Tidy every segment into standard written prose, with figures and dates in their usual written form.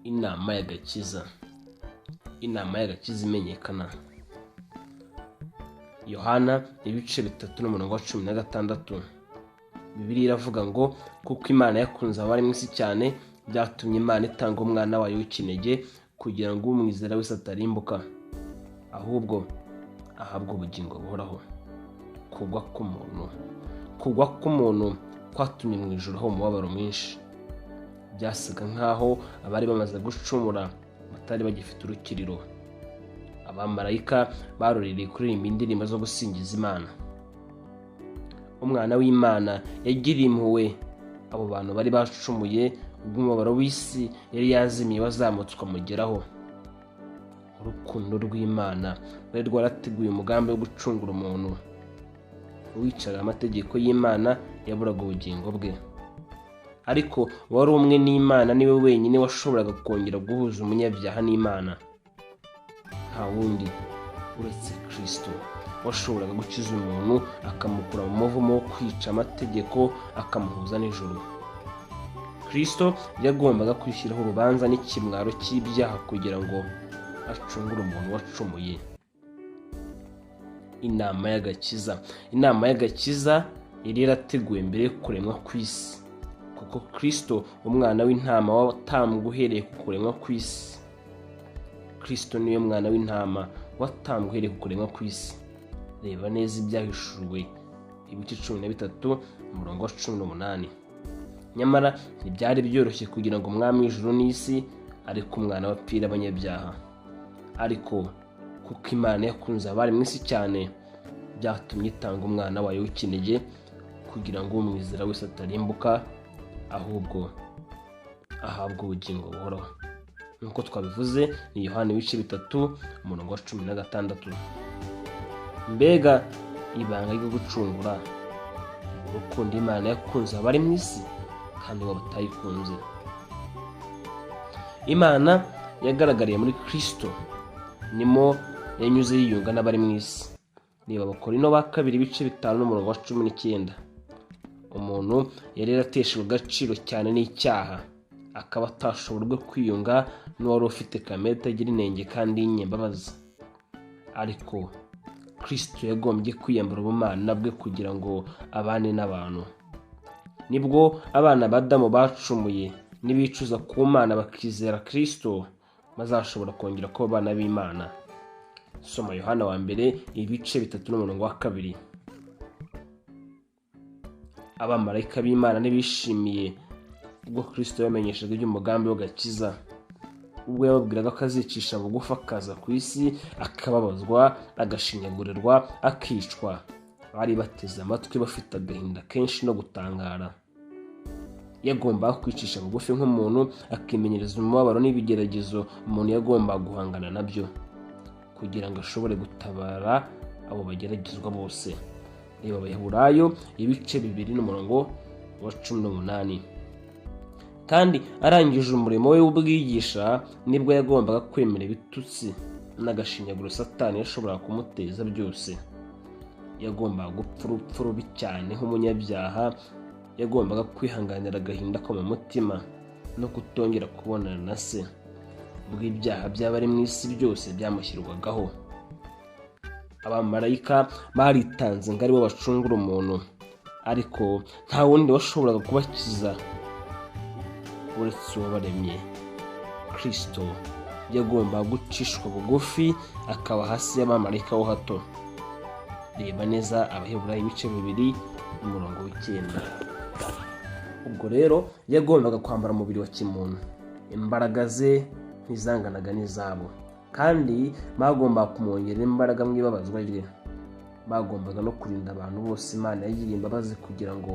Inama y'agakiza. Inama y'agakiza imenyekana. Yohana ibice 3:16. Bibiliya iravuga ngo kuko Imana yakunze abari mu isi cyane byatumye Imana itanga umwana wayo w'ikinege kugira ngo umwizera wese atarimbuka ahubwo ahabwe ubugingo buhoraho. Kugwa k'umuntu kwatumye mu ijuru ho umubabaro mwinshi. Byasaga nk'aho abari bamaze gucumura batari bagifite urukiriro. Abamarayika barorereye kuririmba indirimbo zo gusingiza Imana. Umwana w'Imana yagiriye impuhwe abo bantu bari bacumuye ubwo umubabaro w'isi yari yazimiye wazamutswa mugeraho. Urukundo rw'Imana rwari rwarateguye umugambi wo gucungura umuntu. Uwicaga amategeko y'Imana yaburaga ubugingo bwe. Ariko wari umwe n'Imana niwe wenyine washoboraga kongera guhuza umunyabyaha n'Imana. Nta wundi uretse Kristo washoboraga gukiza umuntu akamukura mu muvumo wo kwica amategeko akamuhuza n'ijuru. Kristo yagombaga kwishyiraho urubanza n'ikimwaro cy'ibyaha kugira ngo acungure umuntu wacumuye. Inama y'agakiza. Inama y'agakiza yari yarateguwe mbere yo kuremwa kw'isi, kuko Kristo umwana w'intama watambwe uhereye ku kuremwa kw'isi. Kristo niwe mwana w'intama watambwe uhereye ku kuremwa kw'isi. Reba neza ibyahishuwe ibice 13:18. Nyamara ntibyari byoroshye kugira ngo umwami w'ijuru n'isi ariko umwana wapfira abanyabyaha. Ariko kuko Imana yakunze abari mu isi cyane byatumye itanga umwana wayo w'ikinege kugira ngo umwizera wese atarimbuka ahubwo ahabwe ubugingo buhoraho. Nk'uko twabivuze ni Yohana ibice 3:16. Mbega ibanga ryo gucungura urukundo Imana yakunze abari mu isi kandi bo batayikunze. Imana yagaragariye muri Kristo, nimo yanyuze yiyunga n'abari mu isi. Reba Abakorinto ba 2 ibice 5:19. Umuntu yari yarateshejwe agaciro cyane n'icyaha, akaba atashoborwa kwiyunga n'uwari ufite kamere itagira inenge kandi y'inyembabazi. Ariko Kristo yagombye kwiyambura ubumana bwe kugira ngo abane n'abantu. Nibwo abana ba Adamu bacumuye nibicuza ku Mana bakizera Kristo bazashobora kongera kuba abana b'Imana. Soma Yohana wa mbere ibice 3:2. Abamarayika b'Imana ntibishimiye ubwo Kristo yamenyeshaga iby'umugambi w'agakiza. Ubwo yababwiraga ko azicisha bugufi akaza ku isi akababazwa, agashinyagurirwa, akicwa, bari bateze amatwi bafite agahinda kenshi no gutangara. Yagombaga kwicisha bugufi nk'umuntu akimenyereza umubabaro n'ibigeragezo umuntu yagombaga guhangana nabyo kugira ngo ashobore gutabara abo bageragezwa bose. Reba Abaheburayo ibice 2:18. Kandi arangije umurimo we w'ubwigisha nibwo yagombaga kwemera ibitutsi n'agashinyaguro Satani yashoboraga kumuteza byose. Yagombaga gupfa urupfu rubi cyane nk'umunyabyaha. Yagombaga kwihanganira agahinda ko mu mutima no kutongera kubonana na se ubwo ibyaha by'abari mu isi byose byamushyirwagaho. Abamarayika baritanze ngo ari bo bacungura umuntu, ariko nta wundi washoboraga kubakiza uretse uwabaremye. Kristo yagombaga gucishwa bugufi akaba hasi y'abamarayika ho hato. Reba neza Abaheburayo ibice 2:9. Ubwo rero yagombaga kwambara umubiri wa kimuntu. Imbaraga ze ntizanganaga n'izabo, kandi bagombaga kumwongerera imbaraga mu ibabazwa rye. Bagombaga no kurinda abantu bose Imana yagiriye imbabazi kugira ngo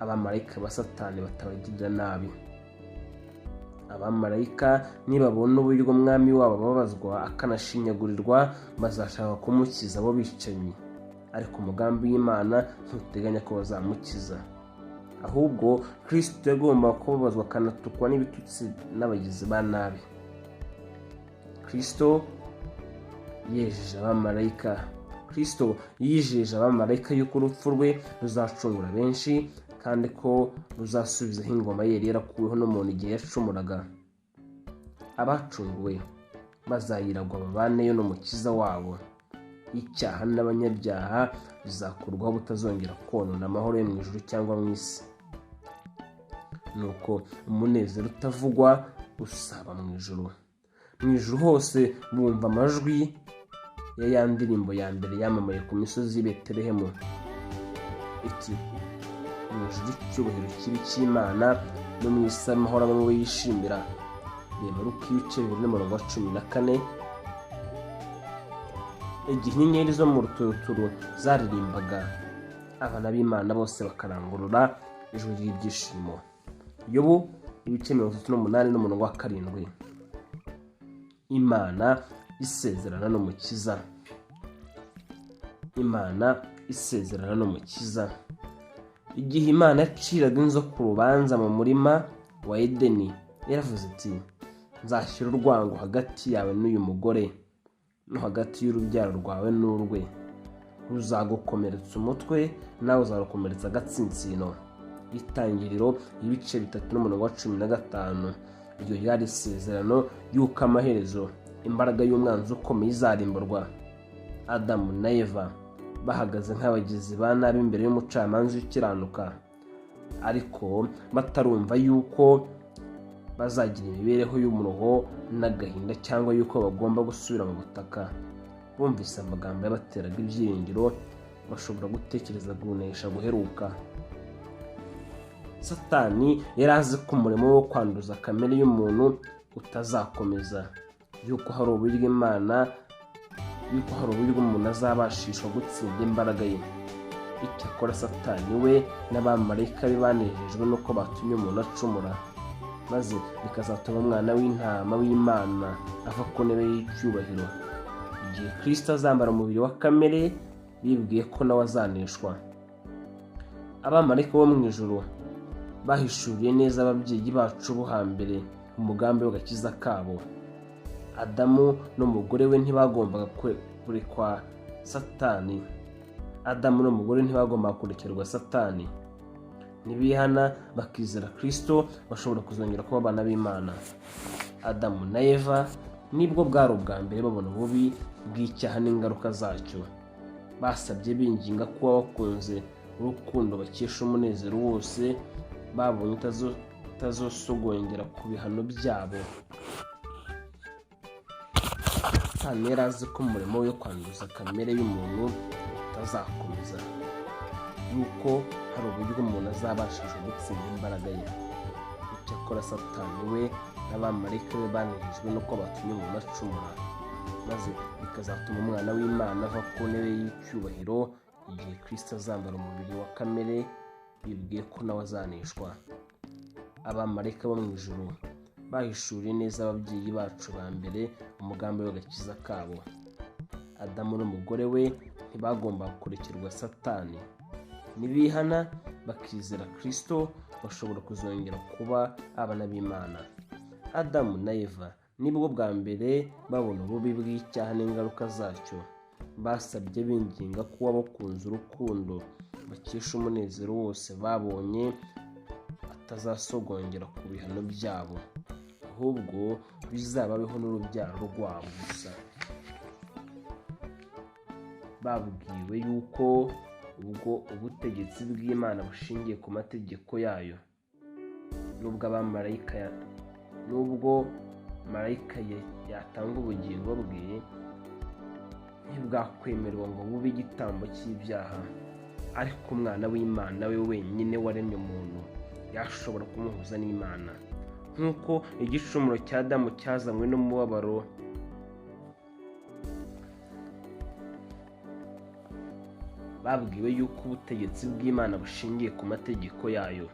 abamarayika ba Satani batabagirira nabi. Abamarayika nibabona uburyo umwami wabo babazwa akanashinyagurirwa bazashaka kumukiza abo bicanyi, ariko umugambi w'Imana ntuteganya ko bazamukiza. Ahubwo Kristo yagombaga kubabazwa akanatukwa n'ibitutsi n'abagizi ba nabi. Kristo yijeje abamarayika yuko urupfu rwe ruzacungura benshi kandi ko ruzasubizaho ingoma ye yari yarakuweho n'umuntu igihe yacumuraga. abacunguwe bazayiragwa babaneyo n'umukiza wabo. Icyaha n'abanyabyaha bizakurwaho butazongera konona amahoro yo mu ijuru cyangwa mu isi. Nuko umunezero utavugwa usaba mu ijuru. Mu ijuru hose bumva amajwi ya ya ndirimbo ya mbere yamamaye ku misozi y'i Betelehemu iti: mu ijuru icyubahiro kibi cy'Imana, no mu isi amahoro abo yishimira. Reba Luka ibice 2:14. Igihe inyenyeri zo mu ruturuturu zaririmbaga, abana b'Imana bose bakarangurura ijwi ry'ibyishimo. Yobu ibice 38:7. Imana isezerana n'umukiza. Imana isezerana n'umukiza. Igihe Imana yaciraga inzoka urubanza mu murima wa Edeni, yaravuze iti: nzashyira urwango hagati yawe n'uyu mugore, no hagati y'urubyaro rwawe n'urwe. Ruzagukomeretsa umutwe, nawe uzarukomeretsa agatsinsino. Itangiriro ibice 3:15. Iryo ryari isezerano y'uko amaherezo imbaraga y'umwanzi ukomeye izarimburwa. Adamu na Eva bahagaze nk'abagizi ba nabi imbere y'umucamanza ukiranuka, ariko batarumva yuko bazagira imibereho y'umuruho n'agahinda cyangwa yuko bagomba gusubira mu butaka. Bumvise amagambo yabateraga ibyiringiro, bashobora gutekereza gunesha guheruka. Satani yari azi ko umurimo wo kwanduza kamere y'umuntu utazakomeza, yuko hari uburyo umuntu azabashishwa gutsinda imbaraga ye. Icyakora Satani we n'abamarayika be banejejwe nuko batumye umuntu acumura, maze bikazatuma umwana w'intama w'Imana ava ku ntebe y'icyubahiro. Igihe Kristo azambara umubiri wa kamere, bibwiye ko nawe azaneshwa. Abamarayika bo mu ijuru bahishuriye neza ababyeyi bacu bo hambere umugambi w'agakiza kabo. Adamu n'umugore we ntibagombaga kurekwa Satani. Adamu n'umugore ntibagombaga kurekerwa Satani. Nibihana bakizera Kristo, bashobora kuzongera kuba abana b'Imana. Adamu na Eva nibwo bwari ubwa mbere babona ububi bw'icyaha n'ingaruka zacyo. Basabye binginga kuba bakunze urukundo bakesha umunezero wose babonye utazosogongera ku bihano byabo. Satani yari azi ko umurimo wo kwanduza kamere y'umuntu utazakomeza, yuko hari uburyo umuntu azabashije gutsinda imbaraga ye. Icyakora Satani we n'abamarayika be banejejwe nuko batumye umuntu acumura, maze bikazatuma umwana w'Imana ava ku ntebe y'icyubahiro. Igihe Kristo azambara umubiri wa kamere, bibwiye ko nawe azaneshwa. Abamarayika bo mu ijuru bahishuriye neza ababyeyi bacu ba mbere umugambi w'agakiza kabo. Adamu n'umugore we ntibagombaga kurekerwa Satani. Nibihana bakizera Kristo, bashobora kuzongera kuba abana b'Imana. Adamu na Eva nibwo bwa mbere babona ububi bw'icyaha n'ingaruka zacyo. Basabye binginga kuba bakunze urukundo bakesha umunezero wose babonye atazasogongera ku bihano byabo, ahubwo bizababeho n'urubyaro rwabo gusa. Babwiwe yuko ubwo ubutegetsi bw'Imana bushingiye ku mategeko yayo, nubwo marayika yatanga ubugingo bwe, ntibwakwemerwa ngo bube igitambo cy'ibyaha, ariko umwana w'Imana we wenyine waremye umuntu yashobora kumuhuza n'Imana. Nk'uko igicumuro cya Adamu cyazanywe n'umubabaro, babwiwe yuko ubutegetsi bw'Imana bushingiye ku mategeko yayo,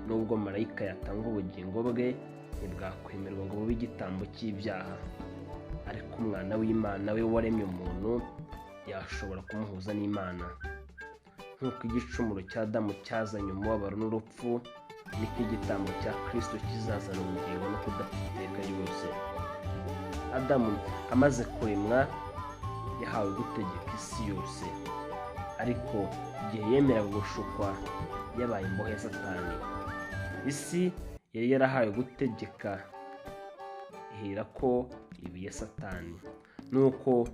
nubwo marayika yatanga ubugingo bwe, ntibwakwemerwa ngo bube igitambo cy'ibyaha, ariko umwana w'Imana we waremye umuntu yashobora kumuhuza n'Imana. Nk'uko igicumuro cya Adamu cyazanye umubabaro n'urupfu, niko igitambo cya Kristo kizazana ubugingo no kudapfa iteka ryose. Adamu amaze kuremwa yahawe gutegeka isi yose, ariko igihe yemeraga gushukwa yabaye imbohe ya Satani. Isi yari yarahawe gutegeka aherako ibiye Satani, nuko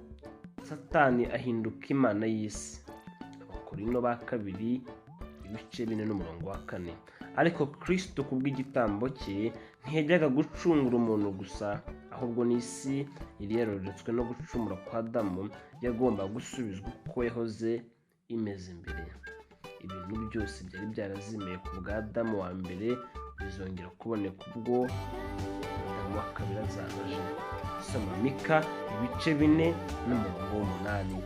Satani ahinduka imana y'isi. Abakorinto ba kabiri ibice 4:4. Ariko Kristo kubw'igitambo cye ntiyajyaga gucungura umuntu gusa, ahubwo n'isi yari yaroretswe no gucumura kwa Adamu yagomba gusubizwa uko yahoze imeze mbere. Ibintu byose byari byarazimiye ku bwa Adamu wa mbere bizongera kuboneka ubwo Adamu wa kabiri azaje. Soma Mika ibice 4:8.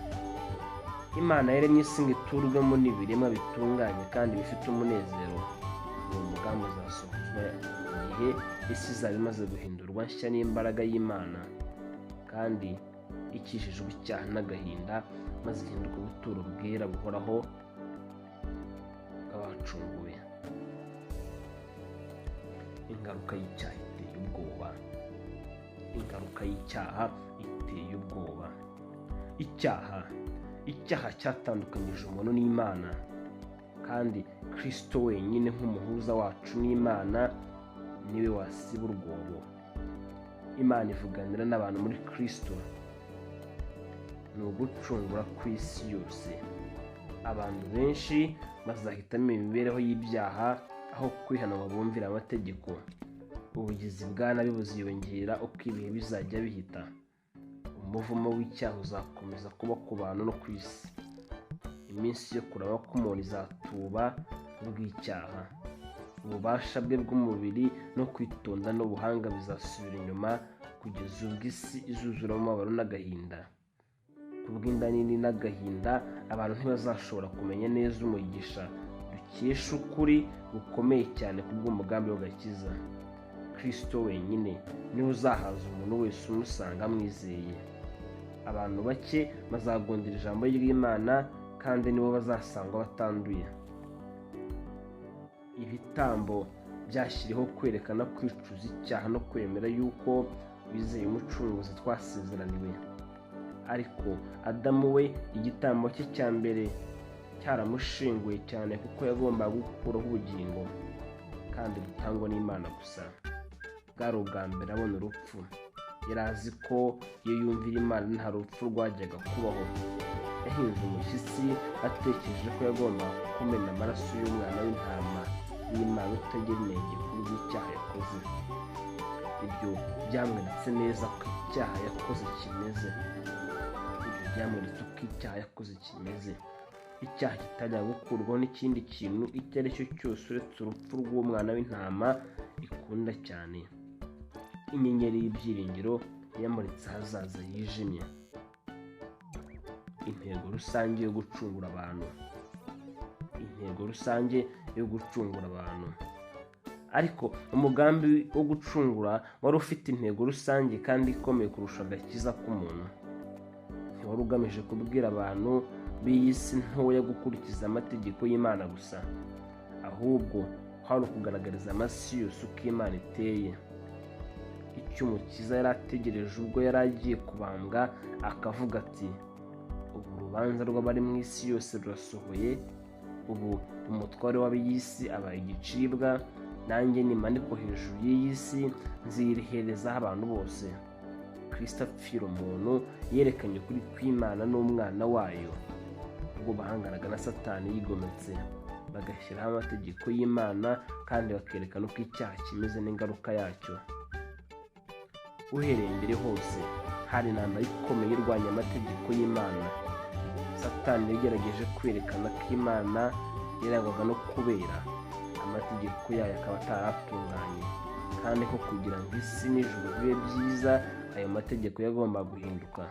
Imana yaremye isi ngo iturwemo n'ibiremwa bitunganye kandi bifite umunezero. Uwo mugambi uzasohozwa igihe isi izaba imaze guhindurwa nshya n'imbaraga y'Imana kandi ikijijwe icyaha n'agahinda, maze ihinduka ubuturo bwera buhoraho bw'abacunguwe. Ingaruka y'icyaha iteye ubwoba. Ingaruka y'icyaha iteye ubwoba. Icyaha cyatandukanyije umuntu n'Imana, kandi Kristo wenyine nk'umuhuza wacu n'Imana niwe wasiba urwobo. Imana ivuganira n'abantu muri Kristo ni ugucungura kw'isi yose. Abantu benshi bazahitamo imibereho y'ibyaha aho kwihana ngo bumvire amategeko. Ubugizi bwa nabi buziyongera uko ibihe bizajya bihita. Umuvumo w'icyaha uzakomeza kuba ku bantu no ku isi. Iminsi yo kuraba k'umuntu izatuba kubw'icyaha. Ububasha bwe bw'umubiri no kwitonda n'ubuhanga bizasubira inyuma kugeza ubwo isi izuzuramo umubabaro n'agahinda. Kubw'inda nini n'agahinda, abantu ntibazashobora kumenya neza umugisha dukesha ukuri gukomeye cyane kubw'umugambi w'agakiza. Kristo wenyine niwe uzahaza umuntu wese umusanga amwizeye. Abantu bake bazagundira ijambo ry'Imana kandi nibo bazasangwa batanduye. Ibitambo byashyiriweho kwerekana kwicuza icyaha no kwemera yuko bizeye umucunguzi twasezeraniwe. Ariko Adamu we, igitambo cye cya mbere cyaramushenguye cyane kuko yagombaga gukuraho ubugingo kandi butangwa n'Imana gusa. Bwari ubwa mbere abona urupfu. Yari azi ko iyo yumvira Imana nta rupfu rwajyaga kubaho. Yahinze umushyitsi atekereje ko yagomba kumena amaraso y'umwana w'intama y'Imana utagira inenge kubw'icyaha yakoze. Ibyo byamweretse neza ko icyaha yakoze kimeze. Icyaha kitajya gukurwaho n'ikindi kintu icyo ari cyo cyose uretse urupfu rw'umwana w'intama ikunda cyane. Inyenyeri y'ibyiringiro yamuritse ahazaza hijimye. Intego rusange yo gucungura abantu. Ariko umugambi wo gucungura wari ufite intego rusange kandi ikomeye kurusha agakiza k'umuntu. Ntiwari ugamije kubwira abantu b'iyi si ntoya gukurikiza amategeko y'Imana gusa, ahubwo hari ukugaragariza amasi yose uko Imana iteye. Icyo Umukiza yari ategereje ubwo yari agiye kubambwa akavuga ati, ubu urubanza rw'abari mu isi yose rurasohoye, ubu umutware w'ab'iyi si abaye igicibwa, nanjye nimanikwa hejuru y'iyi si nziriherezaho abantu bose. Kristo apfira umuntu yerekanye ukuri kw'Imana n'umwana wayo. Ubwo bahanganaga na Satani yigometse, bagashyiraho amategeko y'Imana kandi bakerekana uko icyaha kimeze n'ingaruka yacyo. Uhereye mbere hose hari intambara ikomeye irwanya amategeko y'Imana. Satani yagerageje kwerekana ko Imana yarangwaga no kubera, amategeko yayo akaba ataratunganye, kandi ko kugira ngo isi n'ijuru bibe byiza ayo mategeko yagomba guhinduka.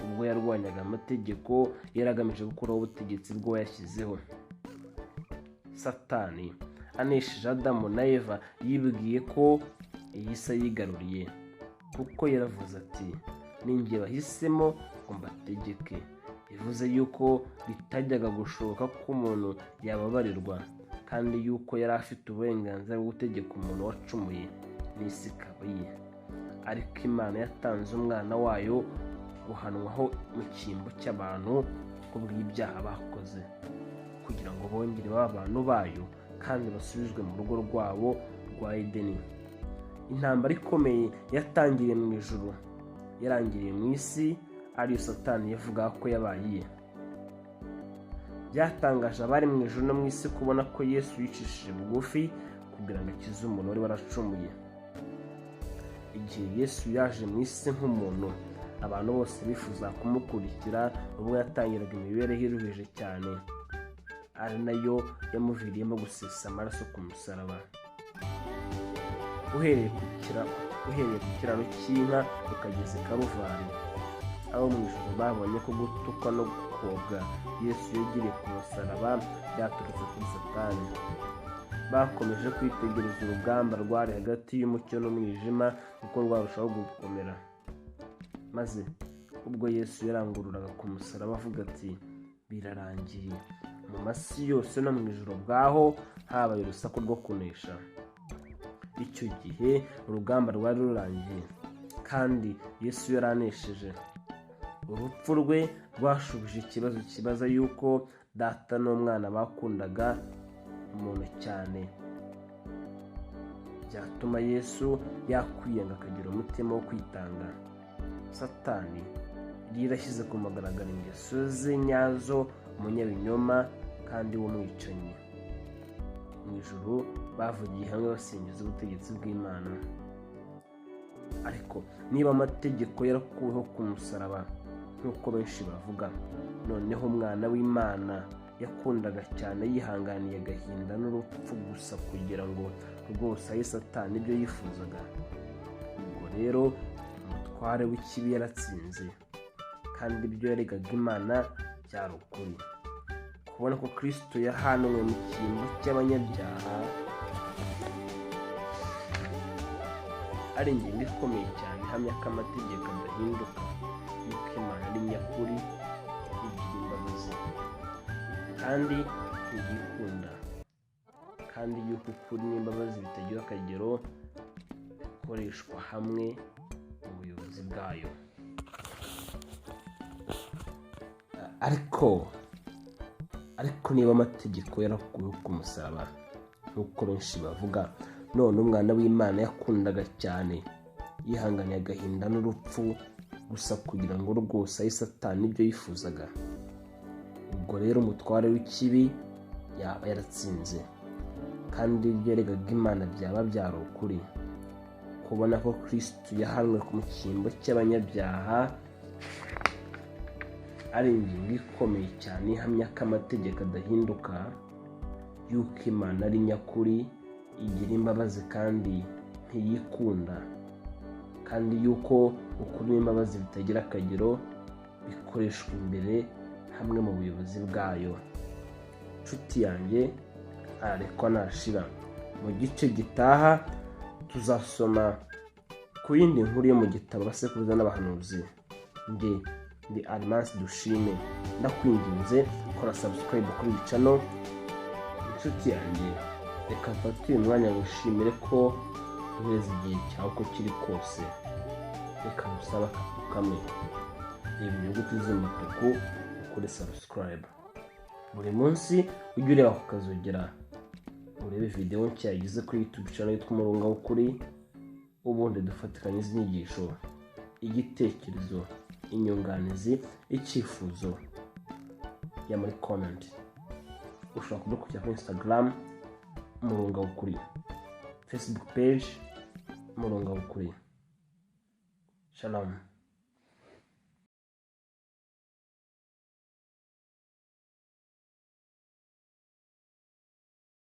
Ubwo yarwanyaga amategeko yari agamije gukuraho ubutegetsi bwo yashyizeho. Satani anesheje Adamu na Eva yibwiye ko iyi si yigaruriye, kuko yaravuze ati, ninjye bahisemo ngo mbategeke. Bivuze yuko bitajyaga gushoboka ko umuntu yababarirwa, kandi yuko yari afite uburenganzira bwo gutegeka umuntu wacumuye n'isi ikaba iye. Ariko Imana yatanze umwana wayo guhanwaho mu cyimbo cy'abantu kubw'ibyaha bakoze, kugira ngo bongere babe abantu bayo kandi basubizwe mu rugo rwabo rwa Edeni. intambara ikomeye yatangiriye mu ijuru yarangiriye mu isi, ariyo Satani yavuga ko yabaye iye. Byatangaje abari mu ijuru no mu isi kubona ko Yesu yicishije bugufi kugira ngo akize umuntu wari waracumuye. Igihe Yesu yaje mu isi nk'umuntu, abantu bose bifuza kumukurikira ubwo yatangiraga imibereho iruhije cyane, ari nayo yamuviriyemo gusesa amaraso ku musaraba. Uhereye ku kiraro cy'inka ukageza i Karuvari, abo mu ijuru babonye ko gutukwa no gukobwa Yesu yagiriye ku musaraba byaturutse kuri Satani. Bakomeje kwitegereza urugamba rwari hagati y'umucyo n'umwijima uko rwarushaho gukomera. Maze ubwo Yesu yarangururaga ku musaraba avuga ati birarangiye, mu masi yose no mu ijuru bwaho habaye urusaku rwo kunesha. Icyo gihe urugamba rwari rurangiye kandi Yesu yaranesheje. Urupfu rwe rwashubije ikibazo kibaza yuko Data n'Umwana bakundaga umuntu cyane, byatuma Yesu yakwiyenga akagira umutima wo kwitanga. Satani yarashyize ku mugaragaro ingeso ze nyazo, umunyabinyoma kandi w'umwicanyi. Mu ijuru bavugiye hamwe basingiza ubutegetsi bw'Imana. Ariko niba amategeko yarakuweho ku musaraba nk'uko benshi bavuga, noneho Umwana w'Imana yakundaga cyane yihanganiye agahinda n'urupfu gusa kugira ngo rwose ahe Satani ibyo yifuzaga. Ubwo rero umutware w'ikibi yaratsinze, kandi ibyo yaregaga Imana byari ukuri. Kubona ko Kristo yahanwe mu cyimbo cy'abanyabyaha ari ingingo ikomeye cyane ihamya ko amategeko adahinduka, yuko Imana ari nyakuri, igira imbabazi kandi ntiyikunda, kandi yuko ukuri n'imbabazi bitagira akagero bikoreshwa hamwe mu buyobozi bwayo. Ariko niba amategeko yarakuweho ku musaraba nk'uko benshi bavuga, none Umwana w'Imana yakundaga cyane yihanganiye agahinda n'urupfu gusa kugira ngo rwose ahe Satani ibyo yifuzaga. Ubwo rero umutware w'ikibi yaba yaratsinze, kandi ibyo yaregaga Imana byaba byari ukuri. Kubona ko Kristo yahanwe mu cyimbo cy'abanyabyaha ari ingingo ikomeye cyane ihamya ko amategeko adahinduka, yuko Imana ari nyakuri, igira imbabazi kandi ntiyikunda, kandi yuko ukuri n'imbabazi bitagira akagero bikoreshwa imbere hamwe mu buyobozi bwayo. Nshuti yanjye, ararekwa nashira. Mu gice gitaha tuzasoma ku yindi nkuru yo mu gitabo Abasekuruza n'Abahanuzi. Ndi Alliance Dushime, ndakwinginze kora subscribe kuri iyi channel. Inshuti yanjye, reka mfate uyu mwanya wishimire ko uhereza igihe cyawe uko kiri kose. Reka musaba akantu kamwe, reba inyuguti z'umutuku ukore subscribe. Buri munsi ujye ureba ku kazogera urebe video nshya yagize kuri YouTube channel yitwa Umurunga w'Ukuri, ubundi dufatikanye izi nyigisho, igitekerezo, inyunganizi, icyifuzo ya muri comment. Ushobora kudukurikira kuri Instagram Umurunga w'Ukuri, Facebook page Umurunga w'Ukuri. Shalom.